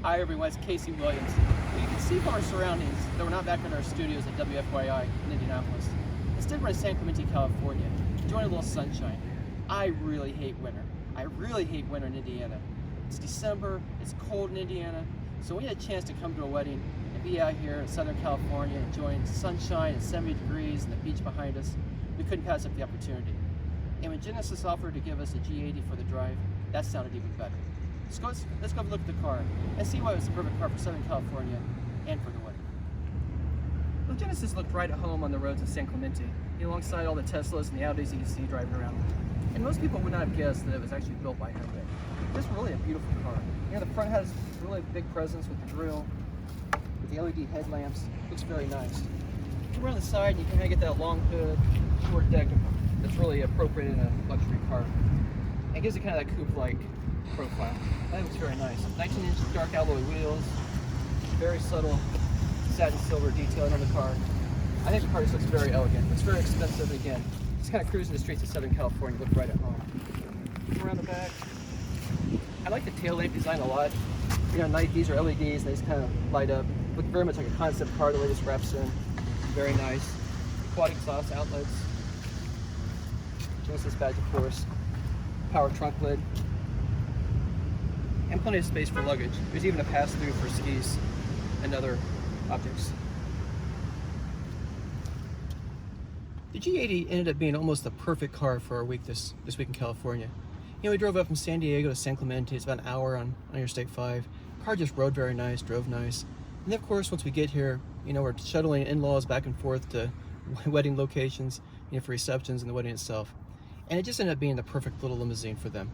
Hi everyone, it's Casey Williams. You can see from our surroundings that we're not back in our studios at WFYI in Indianapolis. Instead we're in San Clemente, California, enjoying a little sunshine. I really hate winter. I really hate winter in Indiana. It's December, it's cold in Indiana, so we had a chance to come to a wedding and be out here in Southern California enjoying sunshine and 70 degrees and the beach behind us. We couldn't pass up the opportunity. And when Genesis offered to give us a G80 for the drive, that sounded even better. Let's go have a look at the car and see why it was the perfect car for Southern California and for the wedding. Well, Genesis looked right at home on the roads of San Clemente, alongside all the Teslas and the Audis you see driving around. And most people would not have guessed that it was actually built by Hyundai. It's really a beautiful car. You know, the front has really big presence with the grille, with the LED headlamps. Looks very nice. Over on the side, you can kind of get that long hood, short deck that's really appropriate in a luxury car. And it gives it kind of that coupe-like profile. I think it's very nice. 19-inch dark alloy wheels, very subtle satin silver detailing on the car. I think the car just looks very elegant. It's very expensive. Again, just kind of cruising the streets of Southern California, look right at home. Around the back, I like the tail lamp design a lot. You know, these are LEDs, they just kind of light up. Look very much like a concept car the way this wraps in. Very nice. Quad exhaust outlets. Genesis badge, of course. Power trunk lid. And plenty of space for luggage. There's even a pass-through for skis and other objects. The G80 ended up being almost the perfect car for our week this week in California. You know, we drove up from San Diego to San Clemente. It's about an hour on Interstate 5. Car just rode very nice, drove nice. And then, of course, once we get here, you know, we're shuttling in-laws back and forth to wedding locations, you know, for receptions and the wedding itself. And it just ended up being the perfect little limousine for them.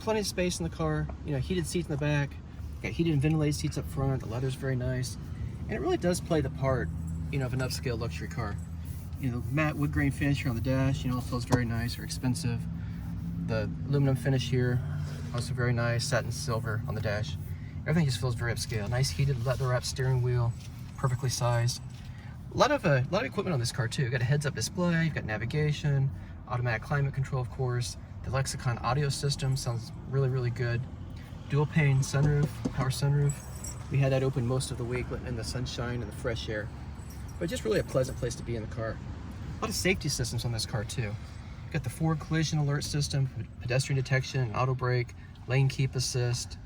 Plenty of space in the car, you know, heated seats in the back, got heated and ventilated seats up front, the leather's very nice. And it really does play the part, you know, of an upscale luxury car. You know, matte wood grain finish here on the dash, you know, it feels very nice, very expensive. The aluminum finish here, also very nice, satin silver on the dash. Everything just feels very upscale. Nice heated leather wrapped steering wheel, perfectly sized. A lot of equipment on this car too. You've got a heads-up display, you've got navigation, automatic climate control, of course. The Lexicon audio system sounds really, really good. Dual pane sunroof, power sunroof. We had that open most of the week, letting in the sunshine and the fresh air. But just really a pleasant place to be in the car. A lot of safety systems on this car too. You've got the forward collision alert system, pedestrian detection, auto brake, lane keep assist,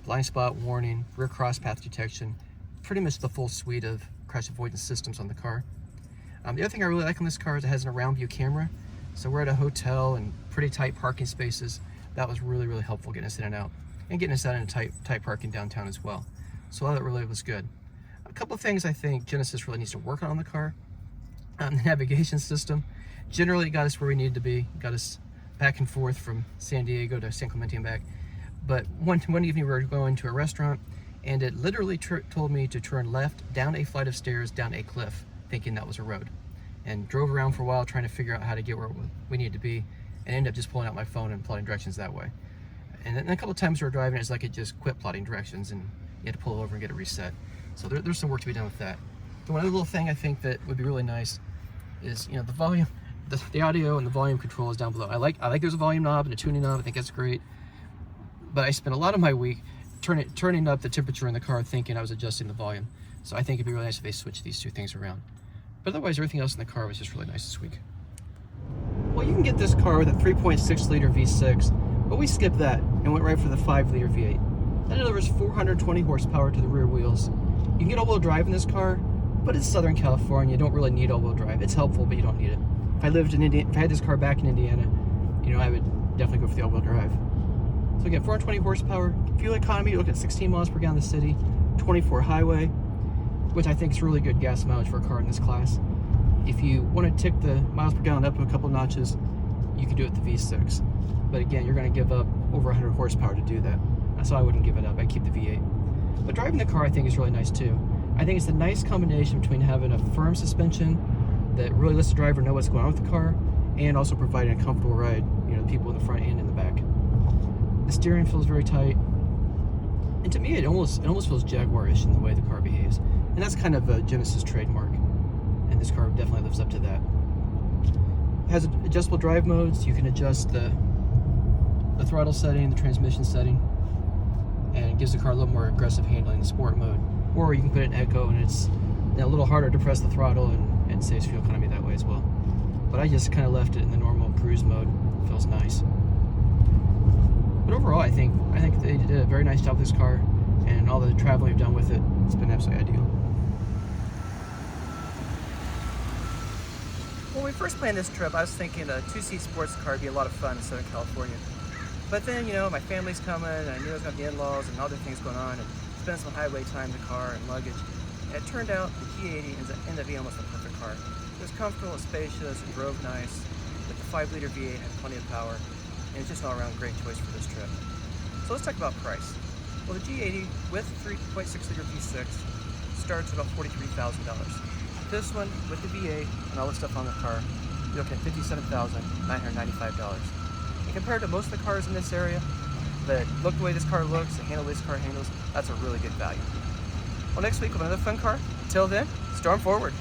blind spot warning, rear cross path detection. Pretty much the full suite of crash avoidance systems on the car. The other thing I really like on this car is it has an around view camera. So we're at a hotel and pretty tight parking spaces. That was really, really helpful getting us in and out. And getting us out in tight parking downtown as well. So all that really was good. A couple of things I think Genesis really needs to work on the car. The navigation system. Generally it got us where we needed to be. Got us back and forth from San Diego to San Clemente and back. But one evening we were going to a restaurant and it literally told me to turn left down a flight of stairs, down a cliff, thinking that was a road. And drove around for a while trying to figure out how to get where we needed to be, and ended up just pulling out my phone and plotting directions that way. And then a couple of times we were driving, it's like it just quit plotting directions and you had to pull over and get it reset. So there's some work to be done with that. The one other little thing I think that would be really nice is, you know, the volume, the audio and the volume control is down below. I like there's a volume knob and a tuning knob. I think that's great. But I spent a lot of my week turning up the temperature in the car thinking I was adjusting the volume. So I think it'd be really nice if they switch these two things around. But otherwise, everything else in the car was just really nice this week. Well, you can get this car with a 3.6 liter V6, but we skipped that and went right for the 5 liter V8. That delivers 420 horsepower to the rear wheels. You can get all-wheel drive in this car, but it's Southern California. You don't really need all-wheel drive. It's helpful, but you don't need it. If I lived in Indiana, if I had this car back in Indiana, you know, I would definitely go for the all-wheel drive. So again, 420 horsepower. Fuel economy, you look at 16 miles per gallon in the city, 24 highway, which I think is really good gas mileage for a car in this class. If you want to tick the miles per gallon up a couple notches, you can do it with the V6. But again, you're going to give up over 100 horsepower to do that. So I wouldn't give it up. I'd keep the V8. But driving the car I think is really nice too. I think it's a nice combination between having a firm suspension that really lets the driver know what's going on with the car and also providing a comfortable ride, you know, people in the front and in the back. The steering feels very tight. And to me, it almost feels Jaguar-ish in the way the car behaves. And that's kind of a Genesis trademark. And this car definitely lives up to that. It has adjustable drive modes. You can adjust the throttle setting, the transmission setting. and gives the car a little more aggressive handling in sport mode. Or you can put it in eco and it's a little harder to press the throttle and saves fuel economy that way as well. But I just kind of left it in the normal cruise mode. It feels nice. But overall, I think they did a very nice job with this car, and all the traveling we've done with it, it's been absolutely ideal. When we first planned this trip, I was thinking a two-seat sports car would be a lot of fun in Southern California. But then, my family's coming, and I knew I was going to have the in-laws and other things going on, and spend some highway time in the car and luggage. And it turned out the G80 ended up being almost the perfect car. It was comfortable, it was spacious, it drove nice, with the 5-liter V8 had plenty of power, and it's just an all-around great choice for this trip. So let's talk about price. Well, the G80 with 3.6-liter V6 starts at about $43,000. This one with the V8 and all the stuff on the car, you're looking at $57,995. And compared to most of the cars in this area that look the way this car looks and handle this car handles, that's a really good value. Well, next week we'll have another fun car. Until then, storm forward.